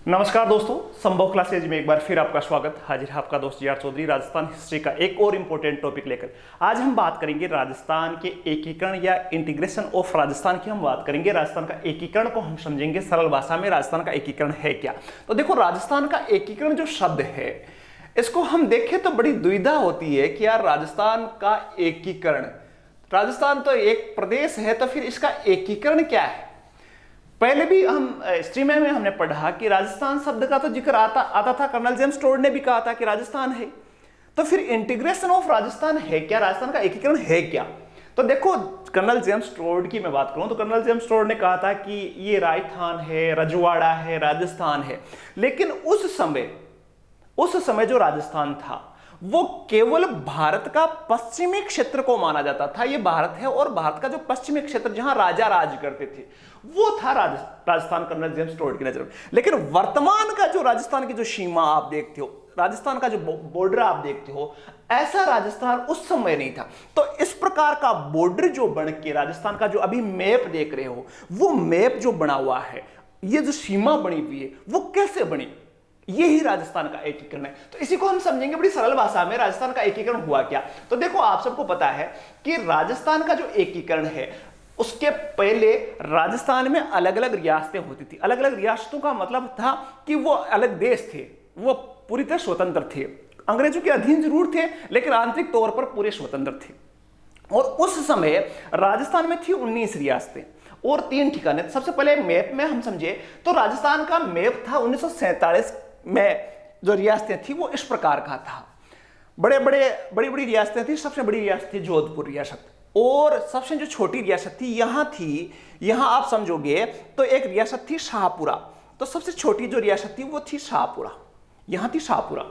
नमस्कार दोस्तों, संभव क्लासेज में एक बार फिर आपका स्वागत। हाजिर है आपका दोस्त जी आर चौधरी राजस्थान हिस्ट्री का एक और इम्पोर्टेंट टॉपिक लेकर। आज हम बात करेंगे राजस्थान के एकीकरण या इंटीग्रेशन ऑफ राजस्थान की हम बात करेंगे। राजस्थान का एकीकरण को हम समझेंगे सरल भाषा में, राजस्थान का एकीकरण है क्या। तो देखो, राजस्थान का एकीकरण जो शब्द है इसको हम देखें तो बड़ी दुविधा होती है कि यार राजस्थान का एकीकरण, राजस्थान तो एक प्रदेश है तो फिर इसका एकीकरण क्या है। पहले भी हम हिस्ट्री में हमने पढ़ा कि राजस्थान शब्द का तो जिक्र आता था, कर्नल जेम्स टोड ने भी कहा था कि राजस्थान है। तो फिर इंटीग्रेशन ऑफ राजस्थान है क्या, राजस्थान का एकीकरण है क्या। तो देखो, कर्नल जेम्स टोड की मैं बात करूं तो कर्नल जेम्स टोड ने कहा था कि ये राजस्थान है, रजवाड़ा है, राजस्थान है। लेकिन उस समय जो राजस्थान था वो केवल भारत का पश्चिमी क्षेत्र को माना जाता था। ये भारत है और भारत का जो पश्चिमी क्षेत्र जहां राजा राज करते थे वो था राजस्थान, कर्नल जेम्स टोड की नजर में। लेकिन वर्तमान का जो राजस्थान की जो सीमा आप देखते हो, राजस्थान का जो बॉर्डर आप देखते हो, ऐसा राजस्थान उस समय नहीं था। तो इस प्रकार का बॉर्डर जो बन के राजस्थान का जो अभी मैप देख रहे हो, वो मैप जो बना हुआ है, ये जो सीमा बनी हुई है वो कैसे बनी, यही राजस्थान का एकीकरण है। तो इसी को हम समझेंगे बड़ी सरल भाषा में, राजस्थान का एकीकरण हुआ क्या। तो देखो, आप सबको पता है कि राजस्थान का जो एकीकरण है उसके पहले राजस्थान में अलग अलग रियासतें होती थी। अलग अलग रियासतों का मतलब था कि वो अलग देश थे, वो पूरी तरह स्वतंत्र थे, अंग्रेजों के अधीन जरूर थे लेकिन आंतरिक तौर पर पूरे स्वतंत्र थे। और उस समय राजस्थान में थी 19 रियासतें और 3 ठिकाने। सबसे पहले मैप में हम समझे तो राजस्थान का मैप था 1947 में, जो रियासतें थी वो इस प्रकार का था। बड़ी बड़ी रियासतें थी। सबसे बड़ी रियासत थी जोधपुर रियासत, और सबसे जो छोटी रियासत थी यहां आप समझोगे तो एक रियासत थी शाहपुरा। तो सबसे छोटी जो रियासत थी वो थी शाहपुरा, यहां थी शाहपुरा।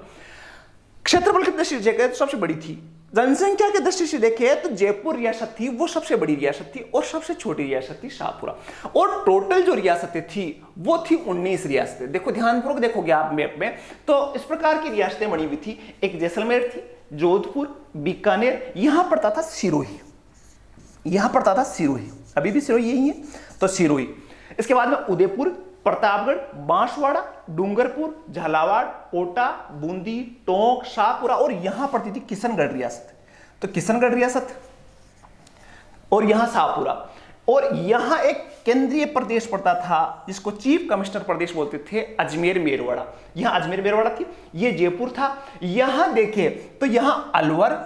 क्षेत्रफल की दृष्टि से देखें तो सबसे बड़ी थी। जनसंख्या की दृष्टि से देखें तो जयपुर रियासत थी, वो सबसे बड़ी रियासत थी, और सबसे छोटी रियासत थी शाहपुरा। और टोटल जो रियासतें थी वो थी 19 रियासतें। देखो, ध्यानपूर्वक देखोगे आप मैप में तो इस प्रकार की रियासतें बनी हुई थी। एक जैसलमेर थी, जोधपुर, बीकानेर, यहां पड़ता था सिरोही, यहां पड़ता था सिरोही, अभी भी सिरोही यही है तो सिरोही। इसके बाद में उदयपुर, प्रतापगढ़, बांसवाड़ा, डूंगरपुर, झालावाड़, कोटा, बूंदी, टोंक, शाहपुरा, और यहां पड़ती थी किशनगढ़ रियासत। तो किशनगढ़ रियासत और यहां शाहपुरा, और यहां एक केंद्रीय प्रदेश पड़ता था जिसको चीफ कमिश्नर प्रदेश बोलते थे, अजमेर मेरवाड़ा। यहां अजमेर मेरवाड़ा थी, ये जयपुर था। यहां देखे तो यहां अलवर,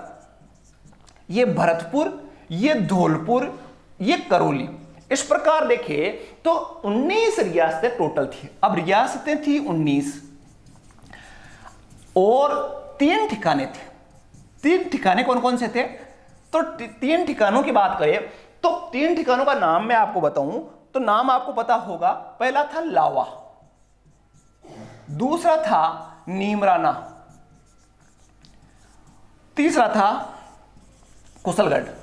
ये भरतपुर, ये धौलपुर, ये करौली। इस प्रकार देखे तो 19 रियासतें टोटल थी। अब रियासतें थी 19 और 3 ठिकाने थे। 3 ठिकाने कौन कौन से थे? तो 3 ठिकानों की बात करें तो 3 ठिकानों का नाम मैं आपको बताऊं तो नाम आपको पता होगा। पहला था लावा, दूसरा था नीमराना, तीसरा था कुशलगढ़।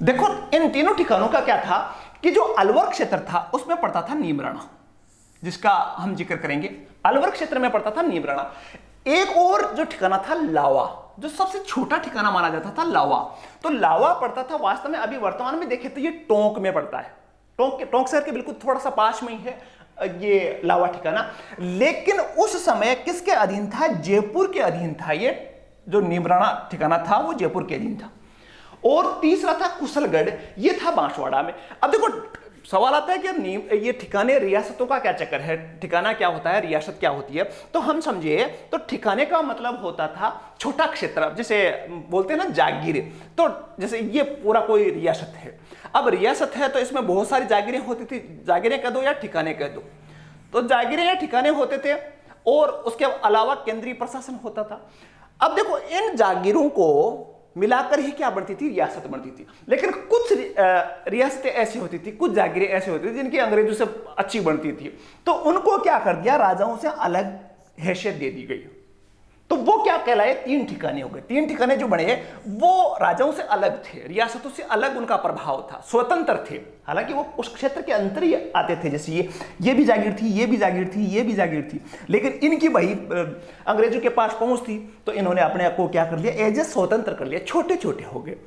देखो, इन तीनों ठिकानों का क्या था कि जो अलवर क्षेत्र था उसमें पड़ता था नीमराना, जिसका हम जिक्र करेंगे। अलवर क्षेत्र में पड़ता था नीमराना। एक और जो ठिकाना था लावा, जो सबसे छोटा ठिकाना माना जाता था लावा। तो लावा पड़ता था वास्तव में, अभी वर्तमान में देखें तो ये टोंक में पड़ता है। टोंक शहर के बिल्कुल थोड़ा सा पास में ही है ये लावा ठिकाना। लेकिन उस समय किसके अधीन था? जयपुर के अधीन था। ये जो नीमराना ठिकाना था वो जयपुर के अधीन था। और तीसरा था कुशलगढ़, ये था बांसवाड़ा में। अब देखो, सवाल आता है कि ये ठिकाने रियासतों का क्या चक्कर है, ठिकाना क्या होता है, रियासत क्या होती है। तो हम समझे तो ठिकाने का मतलब होता था छोटा क्षेत्र, जैसे बोलते हैं ना जागीर। तो जैसे ये पूरा कोई रियासत है। अब रियासत है तो इसमें बहुत सारी जागीरें होती थी, जागीरें कह दो या ठिकाने कह दो। तो जागीरें या ठिकाने होते थे और उसके अलावा केंद्रीय प्रशासन होता था। अब देखो, इन जागीरों को मिलाकर ही क्या बनती थी? रियासत बनती थी। लेकिन कुछ रियासतें ऐसी होती थी, कुछ जागीरें ऐसी होती थी जिनकी अंग्रेजों से अच्छी बनती थी, तो उनको क्या कर दिया, राजाओं से अलग हैसियत दे दी गई। तो वो क्या कहलाए? 3 ठिकाने हो गए। 3 ठिकाने जो बने वो राजाओं से अलग थे, रियासतों से अलग उनका प्रभाव था, स्वतंत्र थे। हालांकि वो उस क्षेत्र के अंदर ही आते थे, जैसे ये भी जागीर थी, ये भी जागीर थी, ये भी जागीर थी। लेकिन इनकी भाई अंग्रेजों के पास पहुंच थी तो इन्होंने अपने आप को क्या कर लिया? एज ए स्वतंत्र कर लिया, छोटे छोटे हो गए।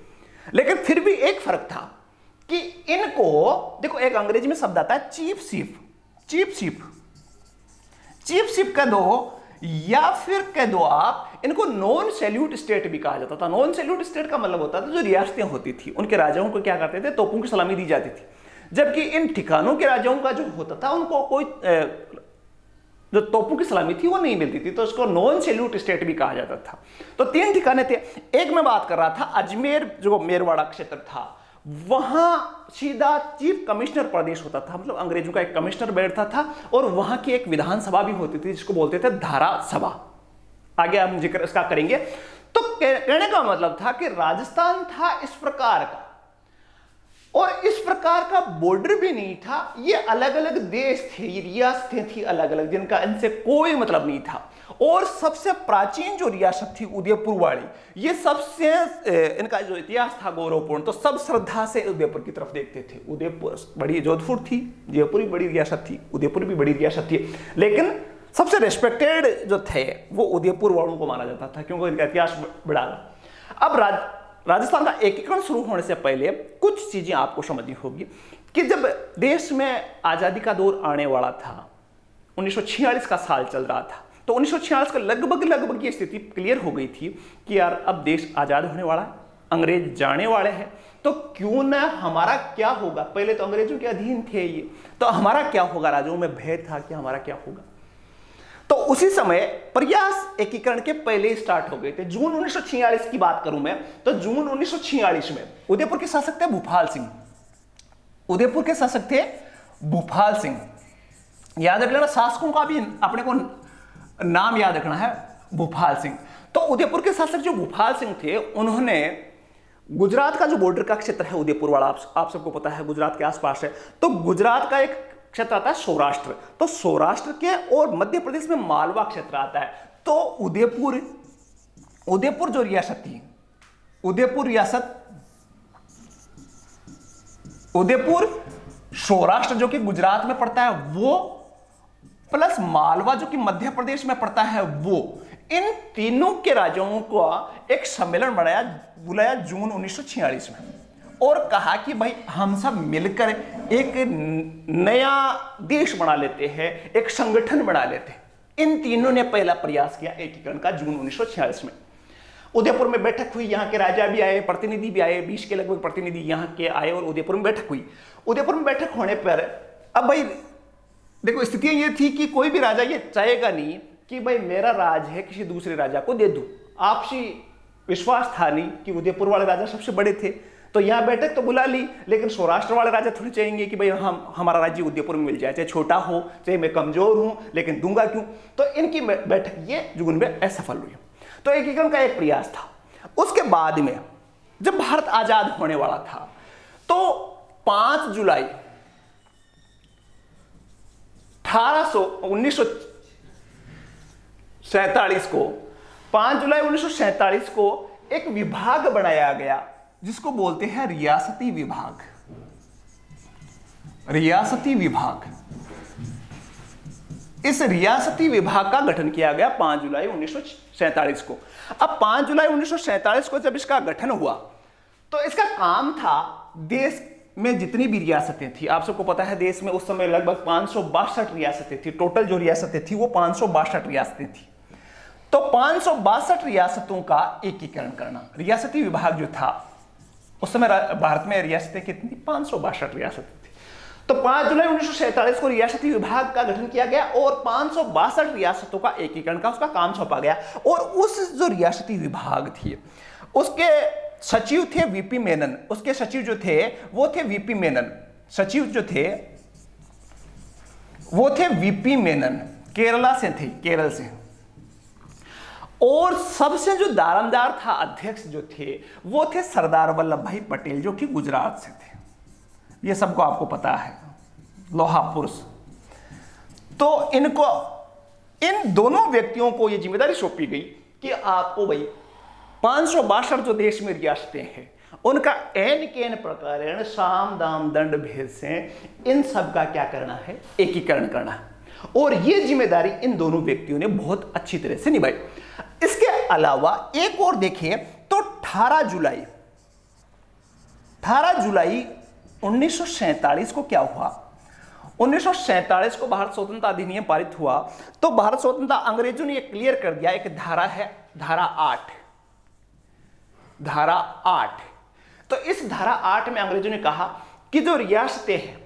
लेकिन फिर भी एक फर्क था कि इनको देखो, एक अंग्रेजी में शब्द आता है चीफ चीफ, चीफ शिप कह दो या फिर कह दो आप इनको नॉन सैल्यूट स्टेट भी कहा जाता था। नॉन सैल्यूट स्टेट का मतलब होता था जो रियासतें होती थी उनके राजाओं को क्या करते थे, तोपों की सलामी दी जाती थी, जबकि इन ठिकानों के राजाओं का जो होता था उनको कोई जो तोपों की सलामी थी वो नहीं मिलती थी, तो उसको नॉन सैल्यूट स्टेट भी कहा जाता था। तो 3 ठिकाने थे। एक मैं बात कर रहा था अजमेर, जो मेरवाड़ा क्षेत्र था, वहां सीधा चीफ कमिश्नर प्रदेश होता था, मतलब अंग्रेजों का एक कमिश्नर बैठता था और वहां की एक विधानसभा भी होती थी जिसको बोलते थे धारा सभा। आगे हम जिक्र इसका करेंगे। तो कहने का मतलब था कि राजस्थान था इस प्रकार का, और इस प्रकार का बॉर्डर भी नहीं था, ये अलग अलग देश थे, ये रियासतें थी अलग अलग जिनका इनसे कोई मतलब नहीं था। और सबसे प्राचीन जो रियासत थी उदयपुर वाली, ये सबसे इनका जो इतिहास था गौरवपूर्ण, तो सब श्रद्धा से उदयपुर की तरफ देखते थे। उदयपुर बड़ी, जोधपुर थी, जयपुर भी बड़ी रियासत थी, उदयपुर भी बड़ी रियासत थी, लेकिन सबसे रेस्पेक्टेड जो थे वो उदयपुर वालों को माना जाता था क्योंकि इनका इतिहास बड़ा। अब राजस्थान का एकीकरण शुरू होने से पहले कुछ चीजें आपको समझनी होगी कि जब देश में आजादी का दौर आने वाला था, 1946 का साल चल रहा था, तो 1946 का लगभग ये स्थिति क्लियर हो गई थी कि यार अब देश आजाद होने वाला है, अंग्रेज जाने वाले हैं, तो क्यों ना हमारा क्या होगा। पहले तो अंग्रेजों के अधीन थे ये, तो हमारा क्या होगा, राजाओं में भेद था कि हमारा क्या होगा। तो उसी समय प्रयास एकीकरण के पहले स्टार्ट हो गए थे। जून 1946 की बात करूं मैं, तो जून 1946 में उदयपुर के शासक थे भूपाल सिंह। उदयपुर के शासक थे भूपाल सिंह। याद रख लेना, शासकों का भी अपने को नाम याद रखना है, भूपाल सिंह। तो उदयपुर के शासक जो भूपाल सिंह थे, उन्होंने गुजरात का जो बॉर्डर का क्षेत्र है उदयपुर वाला, आप सबको पता है गुजरात के आसपास है, तो गुजरात का एक क्षेत्र आता है सौराष्ट्र, तो सौराष्ट्र के और मध्य प्रदेश में मालवा क्षेत्र आता है। तो उदयपुर जो रियासत थी, उदयपुर रियासत, उदयपुर सौराष्ट्र जो कि गुजरात में पड़ता है वो, प्लस मालवा जो कि मध्य प्रदेश में पड़ता है वो, इन तीनों के राजाओं को एक सम्मेलन बुलाया जून 1946 में, और कहा कि भाई हम सब मिलकर एक नया देश बना लेते हैं, एक संगठन बना लेते हैं। इन तीनों ने पहला प्रयास किया एकीकरण का जून 1946 में। उदयपुर में बैठक हुई, यहाँ के राजा भी आए, प्रतिनिधि भी आए, 20 के लगभग प्रतिनिधि यहाँ के आए और उदयपुर में बैठक हुई। उदयपुर में बैठक होने पर अब भाई देखो स्थितियां ये थी कि कोई भी राजा ये चाहेगा नहीं कि भाई मेरा राज है किसी दूसरे राजा को दे दूं। आपसी विश्वास था नहीं कि उदयपुर वाले राजा सबसे बड़े थे, तो यहाँ बैठक तो बुला ली, लेकिन सौराष्ट्र वाले राजा थोड़ी चाहेंगे कि भाई हमारा राज्य उदयपुर में मिल जाए, चाहे छोटा हो चाहे मैं कमजोर हूं, लेकिन दूंगा क्यों। तो इनकी बैठक ये जून में असफल हुई। तो एकीकरण का एक प्रयास था। उसके बाद में जब भारत आजाद होने वाला था, तो 5 जुलाई 1947 को, 5 जुलाई 1947 को एक विभाग बनाया गया जिसको बोलते हैं रियासती विभाग। रियासती विभाग, इस रियासती विभाग का गठन किया गया 5 जुलाई 1947 को। अब 5 जुलाई 1947 को जब इसका गठन हुआ, तो इसका काम था देश में जितनी भी रियासतें थी, आप सबको पता है देश में उस समय लगभग 562 रियासतें थी, टोटल जो रियासतें थी वो 562 रियासतें थी। तो 562 रियासतों का एकीकरण करना, रियासती विभाग जो था, उस समय भारत में रियासतें कितनी थी, 562 रियासतें थी। तो 5 जुलाई 1947 को रियासती विभाग का गठन किया गया और 562 रियासतों का एकीकरण का उसका काम सौंपा गया। और उस जो रियासती विभाग थी उसके सचिव थे वीपी मेनन, उसके सचिव जो थे वो थे वीपी मेनन, सचिव जो थे वो थे वीपी मेनन, केरला से थे, केरल से। और सबसे जो दारोमदार था, अध्यक्ष जो थे वो थे सरदार वल्लभ भाई पटेल जो कि गुजरात से थे। ये सबको आपको पता है, लोहा पुरुष। तो इनको, इन दोनों व्यक्तियों को ये जिम्मेदारी सौंपी गई कि आपको भाई 562 जो देश में रियासतें हैं उनका एन केन प्रकार साम दाम दंड भेद से इन सब का क्या करना है, एकीकरण करना है। और ये जिम्मेदारी इन दोनों व्यक्तियों ने बहुत अच्छी तरह से निभाई। इसके अलावा एक और देखिए तो 18 जुलाई 1947 को क्या हुआ, 1947 को भारत स्वतंत्रता अधिनियम पारित हुआ, तो भारत स्वतंत्रता अंग्रेजों ने क्लियर कर दिया, एक धारा है धारा 8, धारा 8। तो इस धारा 8 में अंग्रेजों ने कहा कि जो रियासतें हैं,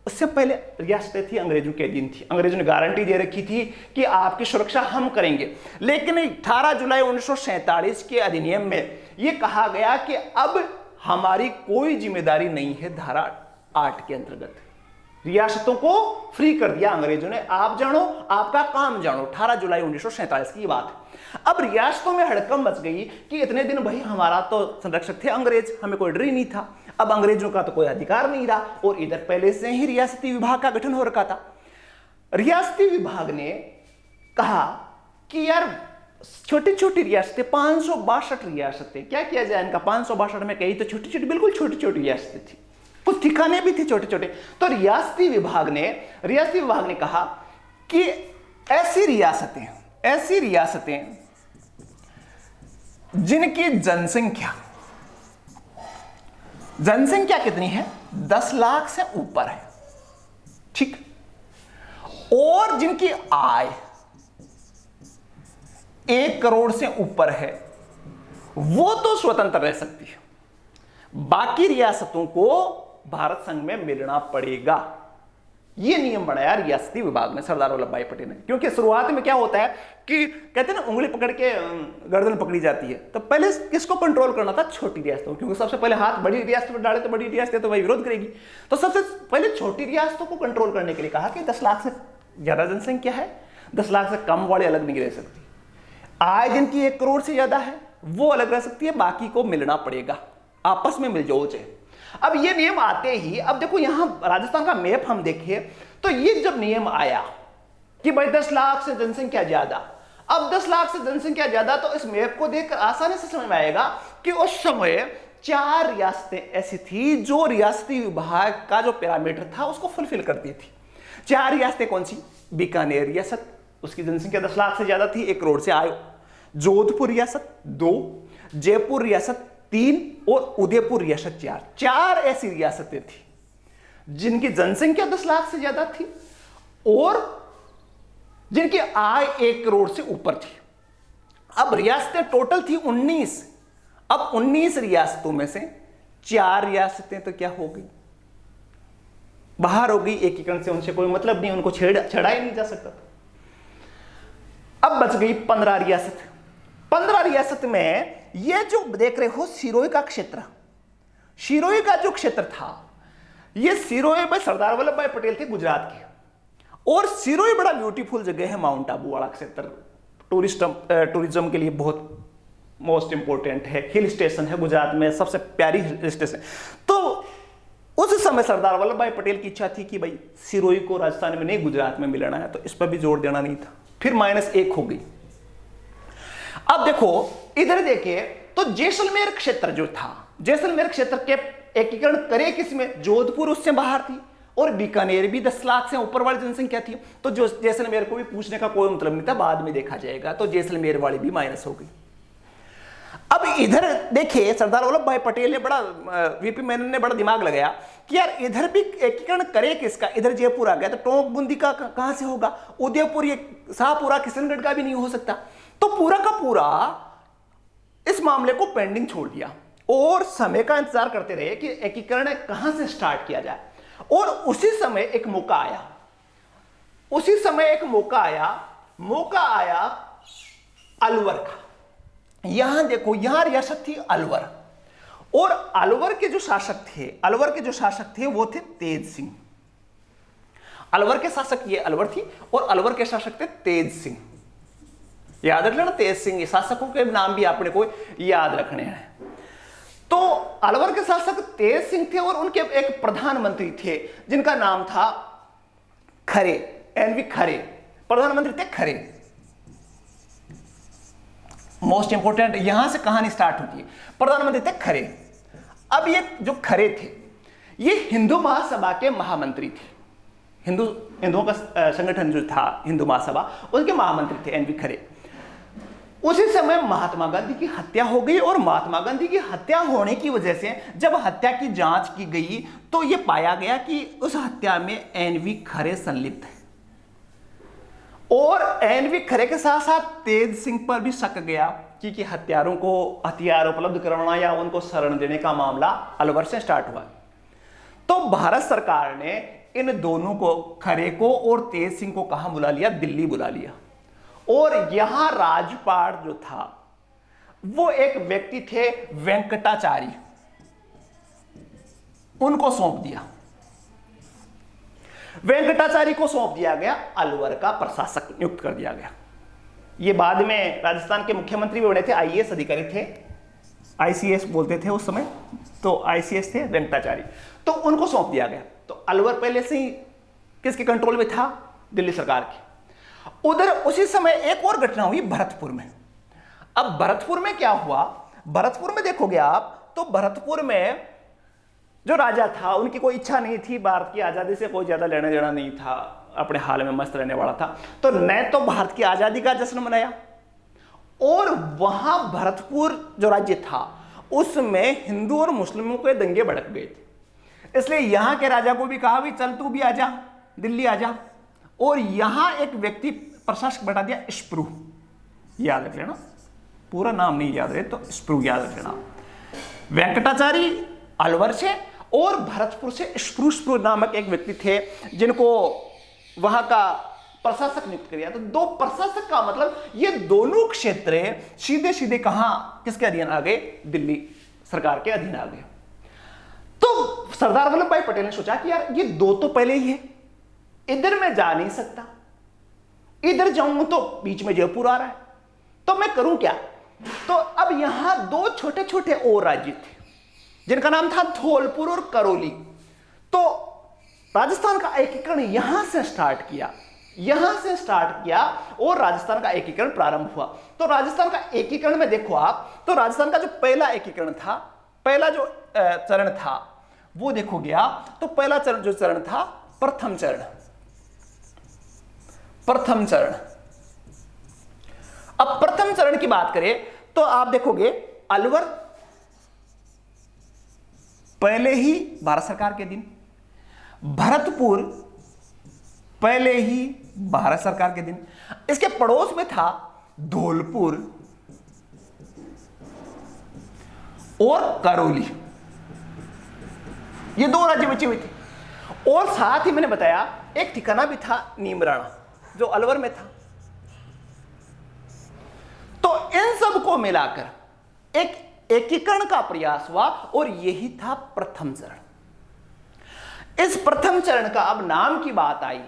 उससे पहले रियासतें थी अंग्रेजों के अधीन थी, अंग्रेजों ने गारंटी दे रखी थी कि आपकी सुरक्षा हम करेंगे, लेकिन 18 जुलाई 1947 के अधिनियम में यह कहा गया कि अब हमारी कोई जिम्मेदारी नहीं है। धारा 8 के अंतर्गत रियासतों को फ्री कर दिया अंग्रेजों ने, आप जानो आपका काम जानो। 18 जुलाई 1947 की बात है। अब रियासतों में हड़कंप मच गई कि इतने दिन भाई हमारा तो संरक्षक थे अंग्रेज, हमें कोई डर ही नहीं था, अब अंग्रेजों का तो कोई अधिकार नहीं रहा, और इधर पहले से ही रियासती विभाग का गठन हो रखा था। रियासती विभाग ने कहा कि यार छोटी छोटी रियासतें, 562 रियासतें, क्या किया जाए इनका। 562 में कही तो छोटी छोटी, बिल्कुल छोटी छोटी रियासतें थी, कुछ ठिकाने भी थे छोटे छोटे। तो रियासती विभाग ने कहा कि ऐसी रियासतें जिनकी जनसंख्या कितनी है, 10 लाख से ऊपर है, ठीक, और जिनकी आय 1 करोड़ से ऊपर है, वो तो स्वतंत्र रह सकती है। बाकी रियासतों को भारत संघ में मिलना पड़ेगा। यह नियम बनाया रियासती विभाग ने सरदार वल्लभ भाई पटेल ने। क्योंकि शुरुआत में क्या होता है कि कहते हैं ना, उंगली पकड़ के गर्दन पकड़ी जाती है, तो पहले किसको कंट्रोल करना था, छोटी रियासतों, क्योंकि सबसे पहले हाथ बड़ी रियासत पर डाले तो बड़ी रियासतें तो भाई विरोध करेगी। तो सबसे पहले छोटी रियासतों को कंट्रोल करने के लिए कहा कि 10 लाख से ज्यादा जनसंख्या है, 10 लाख से कम वाले अलग नहीं रह सकती, आय जिनकी 1 करोड़ से ज्यादा है वो अलग रह सकती है, बाकी को मिलना पड़ेगा, आपस में मिलजुल जाए। अब ये नियम आते ही, अब देखो यहां राजस्थान का मैप हम देखें तो ये जब नियम आया कि भाई 10 लाख से जनसंख्या ज्यादा, अब 10 लाख से जनसंख्या ज्यादा, तो इस मैप को देखकर आसानी से समझ में आएगा कि उस समय 4 रियासतें ऐसी थी जो रियासती विभाग का जो पैरामीटर था उसको फुलफिल करती थी। 4 रियासतें कौन सी, बीकानेर रियासत, उसकी जनसंख्या 10 लाख से ज्यादा थी, 1 करोड़ से आय, जोधपुर रियासत 2, जयपुर रियासत 3 और उदयपुर रियासत 4। 4 ऐसी रियासतें थी जिनकी जनसंख्या 10 लाख से ज्यादा थी और जिनकी आय 1 करोड़ से ऊपर थी। अब रियासतें टोटल थी 19। अब 19 रियासतों में से 4 रियासतें तो क्या हो गई, बाहर हो गई एकीकरण से, उनसे कोई मतलब नहीं, उनको छेड़ा ही नहीं जा सकता। अब बच गई 15 रियासत। 15 रियासत में ये जो देख रहे हो सिरोही का क्षेत्र, सिरोही का जो क्षेत्र था, ये सिरोही में सरदार वल्लभ भाई पटेल थे गुजरात के, और सिरोही बड़ा ब्यूटीफुल जगह है, माउंट आबू वाला क्षेत्र, टूरिज्म के लिए बहुत मोस्ट इंपोर्टेंट है, हिल स्टेशन है गुजरात में, सबसे प्यारी हिल स्टेशन। तो उस समय सरदार वल्लभ भाई पटेल की इच्छा थी कि भाई सिरोही को राजस्थान में नहीं गुजरात में मिलाना है, तो इस पर भी जोर देना नहीं था, फिर -1 हो गई। अब देखो इधर देखिए तो जैसलमेर क्षेत्र जो था, जैसलमेर क्षेत्र के एकीकरण करे किसमें, जोधपुर उससे बाहर थी और बीकानेर भी 10 लाख से ऊपर वाली जनसंख्या थी, तो जो जैसलमेर को भी पूछने का कोई मतलब नहीं था, बाद में देखा जाएगा, तो जैसलमेर वाली भी माइनस हो गई। अब इधर देखिए सरदार वल्लभ भाई पटेल ने बड़ा, वीपी मेनन ने बड़ा दिमाग लगाया कि यार इधर भी एकीकरण करे किसका, इधर जयपुर आ गया तो टोंक बूंदी का कहां से होगा, उदयपुर ये शाहपुरा किशनगढ़ का भी नहीं हो सकता, तो पूरा का पूरा इस मामले को पेंडिंग छोड़ दिया और समय का इंतजार करते रहे कि एकीकरण कहां से स्टार्ट किया जाए। और उसी समय एक मौका आया अलवर का। यहां देखो, यहां रियासत थी अलवर, और अलवर के जो शासक थे वो थे तेज सिंह। अलवर के शासक ये अलवर थी और अलवर के शासक थे तेज सिंह। याद रख लेना, तेज सिंह, शासकों के नाम भी आपने को याद रखने हैं। तो अलवर के शासक तेज सिंह थे और उनके एक प्रधानमंत्री थे जिनका नाम था खरे, एनवी खरे, प्रधानमंत्री थे खरे। मोस्ट इंपोर्टेंट, यहां से कहानी स्टार्ट होती है, प्रधानमंत्री थे खरे। अब ये जो खरे थे ये हिंदू महासभा के महामंत्री थे, हिंदुओं का संगठन जो था हिंदू महासभा, उनके महामंत्री थे एनवी खरे। उसी समय महात्मा गांधी की हत्या हो गई और महात्मा गांधी की हत्या होने की वजह से जब हत्या की जांच की गई तो यह पाया गया कि उस हत्या में एनवी खरे संलिप्त है और एनवी खरे के साथ साथ तेज सिंह पर भी शक गया कि हत्यारों को हथियार उपलब्ध करवाना या उनको शरण देने का मामला अलवर से स्टार्ट हुआ। तो भारत सरकार ने इन दोनों को, खरे को और तेज सिंह को कहां बुला लिया? दिल्ली बुला लिया। और यहां राजपाट जो था वो एक व्यक्ति थे वेंकटाचारी, उनको सौंप दिया। वेंकटाचारी को सौंप दिया गया, अलवर का प्रशासक नियुक्त कर दिया गया। ये बाद में राजस्थान के मुख्यमंत्री भी बने थे, आईएएस अधिकारी थे, आईसीएस बोलते थे उस समय, तो आईसीएस थे वेंकटाचारी, तो उनको सौंप दिया गया। तो अलवर पहले से ही किसके कंट्रोल में था? दिल्ली सरकार की। उधर उसी समय एक और घटना हुई भरतपुर में। अब भरतपुर में क्या हुआ? भरतपुर में देखोगे आप तो भरतपुर में जो राजा था उनकी कोई इच्छा नहीं थी, भारत की आजादी से कोई ज्यादा लेना देना नहीं था, अपने हाल में मस्त रहने वाला था। तो न तो भारत की आजादी का जश्न मनाया और वहां भरतपुर जो राज्य था उसमें हिंदू और मुस्लिमों के दंगे भड़क गए थे। इसलिए यहां के राजा को भी कहा भी चल तू भी आजा, दिल्ली आजा। और यहां एक व्यक्ति प्रशासक बैठा दिया, स्प्रू, याद रख लेना, पूरा नाम नहीं याद रहे तो स्प्रू याद रख लेना। वेंकटाचारी अलवर से और भरतपुर से स्प्रू नामक एक व्यक्ति थे जिनको वहां का प्रशासक नियुक्त किया। तो दो प्रशासक का मतलब ये दोनों क्षेत्र सीधे सीधे कहां, किसके अधीन आ गए? दिल्ली सरकार के अधीन आ गए। तो सरदार वल्लभ भाई पटेल ने सोचा कि यार ये दो तो पहले ही है, इधर मैं जा नहीं सकता, इधर जाऊंगा तो बीच में जयपुर आ रहा है, तो मैं करूं क्या? तो अब यहां दो छोटे छोटे और राज्य थे जिनका नाम था धौलपुर और करौली। तो राजस्थान का एकीकरण यहां से स्टार्ट किया, और राजस्थान का एकीकरण प्रारंभ हुआ। तो राजस्थान का एकीकरण में देखो आप, तो राजस्थान का जो पहला एकीकरण था, पहला जो चरण था वो देखोगे आप, तो पहला चरण जो चरण था प्रथम चरण। अब प्रथम चरण की बात करें तो आप देखोगे अलवर पहले ही भारत सरकार के दिन, भरतपुर पहले ही भारत सरकार के दिन, इसके पड़ोस में था धौलपुर और करौली, ये दो राज्य बचे हुए थे। और साथ ही मैंने बताया एक ठिकाना भी था नीमराणा जो अलवर में था। तो इन सब को मिलाकर एक एकीकरण का प्रयास हुआ और यही था प्रथम चरण। इस प्रथम चरण का अब नाम की बात आई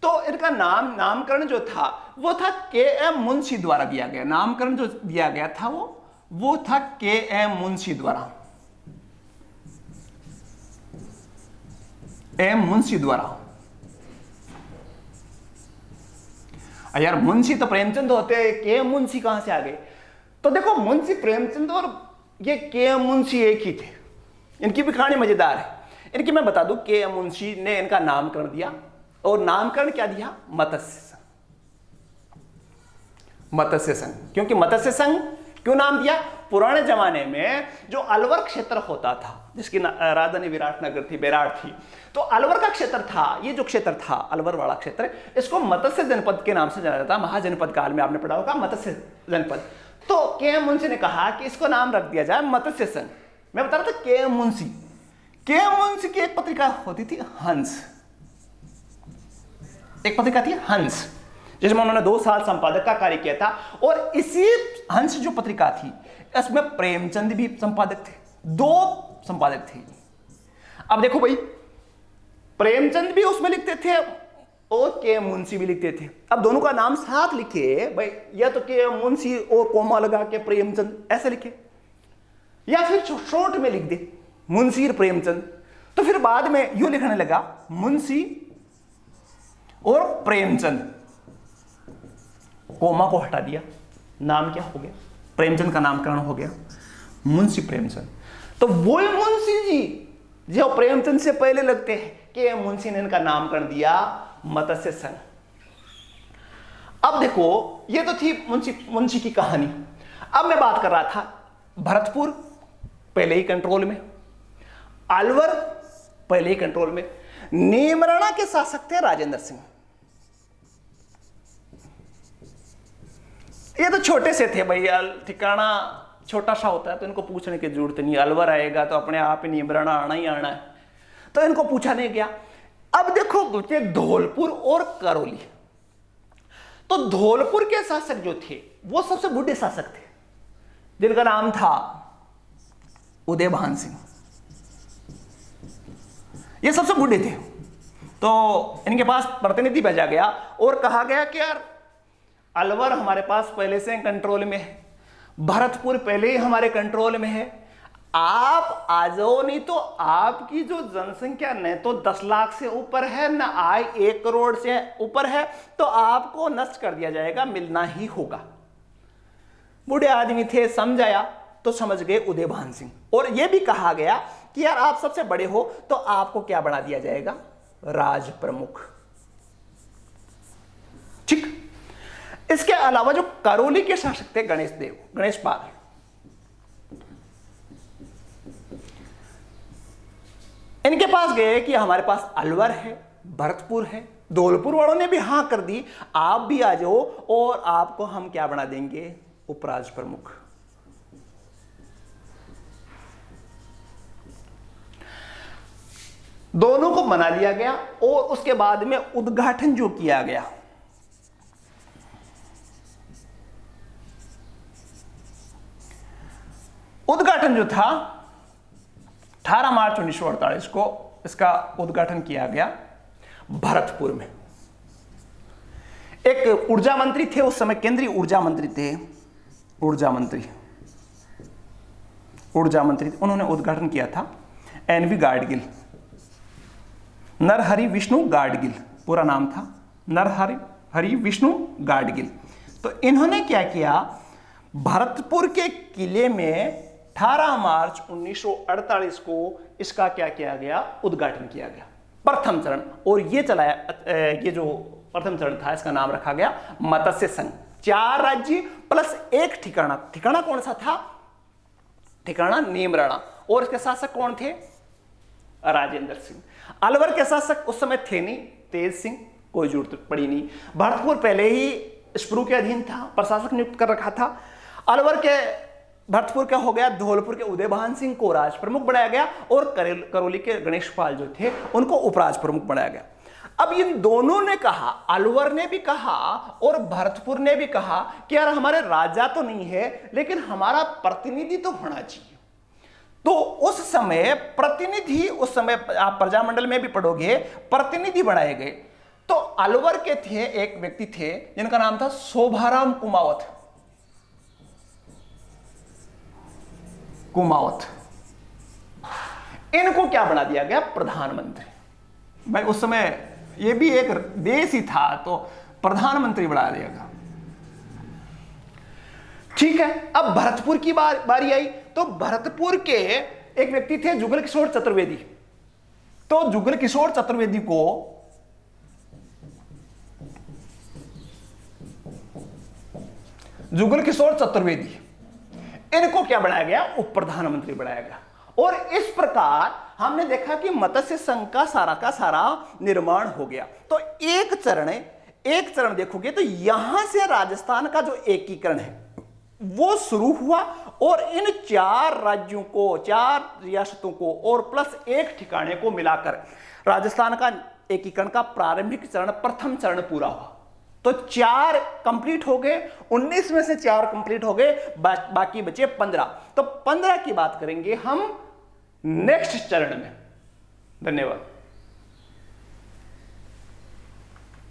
तो इनका नामकरण जो था वो था के.एम. मुंशी द्वारा दिया गया। नामकरण जो दिया गया था वो था के.एम. मुंशी द्वारा, एम मुंशी द्वारा। यार मुंशी तो प्रेमचंद होते हैं, के मुंशी कहां से आ गए? तो देखो मुंशी प्रेमचंद और ये के मुंशी एक ही थे। इनकी भी कहानी मजेदार है। इनकी मैं बता दूं, के मुंशी ने इनका नामकरण दिया और नामकरण क्या दिया? मत्स्य संघ। क्योंकि मत्स्य संघ क्यों नाम दिया? पुराने जमाने में जो अलवर क्षेत्र होता था जिसकी राजधानी विराटनगर थी, बेराट थी, तो अलवर का क्षेत्र था, ये जो क्षेत्र था अलवर वाला क्षेत्र, इसको मत्स्य जनपद के नाम से जाना जाता। महाजनपद काल में आपने पढ़ा होगा मत्स्य जनपद। तो के मुंशी ने कहा कि इसको नाम रख दिया जाए मत्स्य संघ। मैं बता रहा था के मुंशी की एक पत्रिका होती थी हंस, एक पत्रिका थी हंस जिसमें उन्होंने 2 साल संपादक का कार्य किया था। और इसी हंस जो पत्रिका थी इसमें प्रेमचंद भी संपादक थे, 2 संपादक थे। अब देखो भाई, प्रेमचंद भी उसमें लिखते थे और के मुंशी भी लिखते थे। अब दोनों का नाम साथ लिखे भाई, या तो के मुंशी और कोमा लगा के प्रेमचंद ऐसे लिखे, या फिर शॉर्ट में लिख दे मुंशी प्रेमचंद। तो फिर बाद में यूं लिखने लगा मुंशी और प्रेमचंद, कोमा को हटा दिया, नाम क्या हो गया? प्रेमचंद का नामकरण हो गया मुंशी प्रेमचंद। तो वो मुंशी जी जो प्रेमचंद से पहले लगते हैं कि मुंशी ने इनका नामकरण दिया मत्स्य संघ। अब देखो, ये तो थी मुंशी की कहानी। अब मैं बात कर रहा था भरतपुर पहले ही कंट्रोल में, अलवर पहले ही कंट्रोल में, नीमराणा के शासक थे राजेंद्र सिंह। ये तो छोटे से थे भाई, ठिकाना छोटा सा होता है तो इनको पूछने की जरूरत नहीं। अलवर आएगा तो अपने आप ही नीमराणा आना ही आना है, तो इनको पूछा नहीं गया। अब देखो बचे धौलपुर और करौली। तो धौलपुर के शासक जो थे वो सबसे बूढ़े शासक थे, जिनका नाम था उदयभान सिंह। ये सबसे बूढ़े थे। तो इनके पास प्रतिनिधि भेजा गया और कहा गया कि यार अलवर हमारे पास पहले से कंट्रोल में है, भरतपुर पहले ही हमारे कंट्रोल में है, आप आ जाओ, नहीं तो आपकी जो जनसंख्या न तो 10 लाख से ऊपर है, न आय 1 करोड़ से ऊपर है, तो आपको नष्ट कर दिया जाएगा, मिलना ही होगा। बूढ़े आदमी थे, समझाया तो समझ गए उदयभान सिंह। और यह भी कहा गया कि यार आप सबसे बड़े हो तो आपको क्या बना दिया जाएगा, राज प्रमुख। ठीक। इसके अलावा जो करौली के शासक थे गणेश पाल, इनके पास गए कि हमारे पास अलवर है, भरतपुर है। धौलपुर वालों ने भी हां कर दी, आप भी आ जाओ और आपको हम क्या बना देंगे, उपराज प्रमुख। दोनों को मना लिया गया और उसके बाद में उद्घाटन जो किया गया, उद्घाटन जो था 18 मार्च 1948 को इसका उद्घाटन किया गया भरतपुर में। एक ऊर्जा मंत्री थे उस समय, केंद्रीय ऊर्जा मंत्री थे, ऊर्जा मंत्री, उन्होंने उद्घाटन किया था। एनवी गाडगिल, नरहरि विष्णु गाडगिल पूरा नाम था, नरहरि विष्णु गाडगिल। तो इन्होंने क्या किया, भरतपुर के किले में 18 मार्च 1948 को इसका क्या किया गया, उद्घाटन किया गया, प्रथम चरण। और ये चलाया, ये जो प्रथम चरण था इसका नाम रखा गया मत्स्य संघ। 4 राज्य प्लस 1 ठिकाना। ठिकाना कौन सा था, ठिकाना नीमराणा। और इसके शासक कौन थे, राजेंद्र सिंह। अलवर के शासक उस समय थे नहीं, तेज सिंह, कोई जरूरत पड़ी नहीं। भरतपुर पहले ही स्प्रू के अधीन था, प्रशासक नियुक्त कर रखा था। अलवर के, भरतपुर का हो गया, धौलपुर के उदयभान सिंह को राज प्रमुख बनाया गया और करौली के गणेश पाल जो थे उनको उपराज प्रमुख बनाया गया। अब इन दोनों ने कहा, अलवर ने भी कहा और भरतपुर ने भी कहा कि यार हमारे राजा तो नहीं है, लेकिन हमारा प्रतिनिधि तो होना चाहिए। तो उस समय प्रतिनिधि, उस समय आप प्रजामंडल में भी पढ़ोगे, प्रतिनिधि बनाए गए। तो अलवर के थे, एक व्यक्ति थे जिनका नाम था शोभाराम कुमावत। इनको क्या बना दिया गया, प्रधानमंत्री। भाई उस समय ये भी एक देश ही था, तो प्रधानमंत्री बना दिया गया। ठीक है। अब भरतपुर की बारी आई। तो भरतपुर के एक व्यक्ति थे जुगल किशोर चतुर्वेदी। तो जुगल किशोर चतुर्वेदी को इनको क्या बनाया गया, उप प्रधानमंत्री बनाया गया। और इस प्रकार हमने देखा कि मत्स्य संघ का सारा निर्माण हो गया। तो एक चरण देखोगे तो यहां से राजस्थान का जो एकीकरण है वो शुरू हुआ और इन 4 राज्यों को, 4 रियासतों को और प्लस 1 ठिकाने को मिलाकर राजस्थान का एकीकरण का प्रारंभिक चरण, प्रथम चरण पूरा हुआ। तो 4 कंप्लीट हो गए, 19 में से 4 कंप्लीट हो गए, बाकी बचे 15। तो 15 की बात करेंगे हम नेक्स्ट चरण में। धन्यवाद।